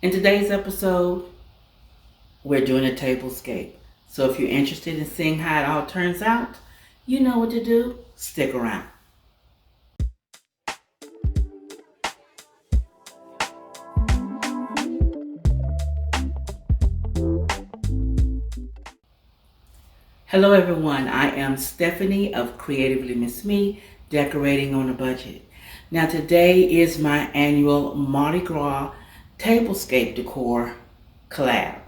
In today's episode, we're doing a tablescape. So if you're interested in seeing how it all turns out, you know what to do. Stick around. Hello everyone, I am Stephanie of CreativelyMsMe, decorating on a budget. Now today is my annual Mardi Gras Tablescape decor collab.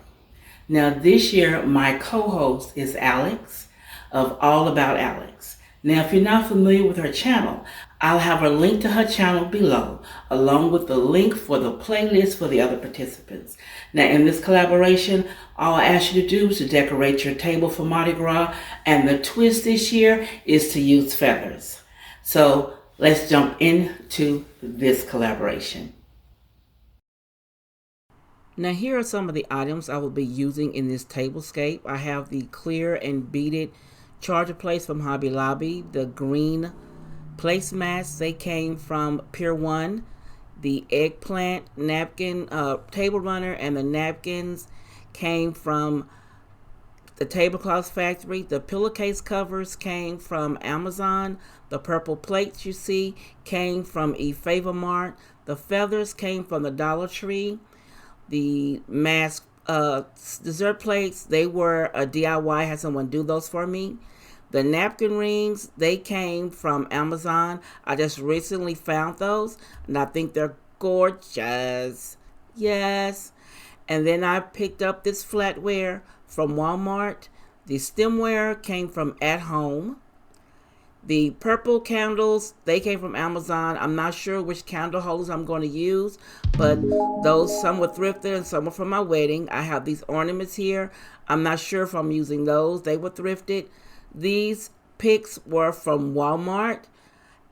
Now this year my co-host is Alex of All About Alex. Now if you're not familiar with her channel, I'll have a link to her channel below, along with the link for the playlist for the other participants. Now in this collaboration, all I ask you to do is to decorate your table for Mardi Gras, and the twist this year is to use feathers. So let's jump into this collaboration. Now here are some of the items I will be using in this tablescape. I have the clear and beaded charger plates from Hobby Lobby, the green placemats, they came from Pier 1, the eggplant napkin table runner and the napkins came from the Tablecloth Factory. The pillowcase covers came from Amazon. The purple plates you see came from eFavorMart. The feathers came from the Dollar Tree. The mask dessert plates, they were a DIY. I had someone do those for me. The napkin rings, they came from Amazon. I just recently found those, and I think they're gorgeous. Yes. And then I picked up this flatware from Walmart. The stemware came from At Home. The purple candles, they came from Amazon. I'm not sure which candle holders I'm going to use, but those, some were thrifted and some were from my wedding. I have these ornaments here. I'm not sure if I'm using those. They were thrifted. These picks were from Walmart,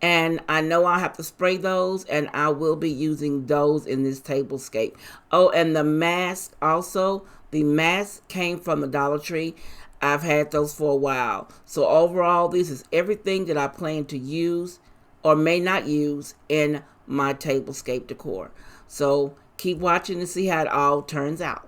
and I know I'll have to spray those, and I will be using those in this tablescape. Oh, and the mask also. The mask came from the Dollar Tree. I've had those for a while. So overall, this is everything that I plan to use or may not use in my tablescape decor. So keep watching to see how it all turns out.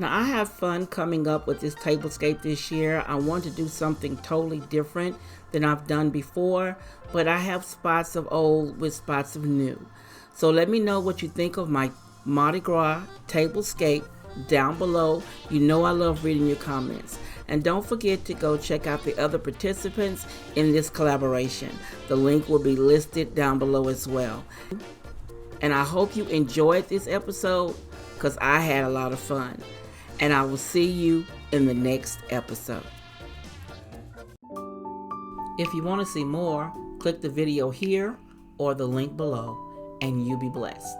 Now I have fun coming up with this tablescape this year. I want to do something totally different than I've done before, but I have spots of old with spots of new. So let me know what you think of my Mardi Gras Tablescape down below. You know I love reading your comments. And don't forget to go check out the other participants in this collaboration. The link will be listed down below as well. And I hope you enjoyed this episode because I had a lot of fun. And I will see you in the next episode. If you want to see more, click the video here or the link below, and you be blessed.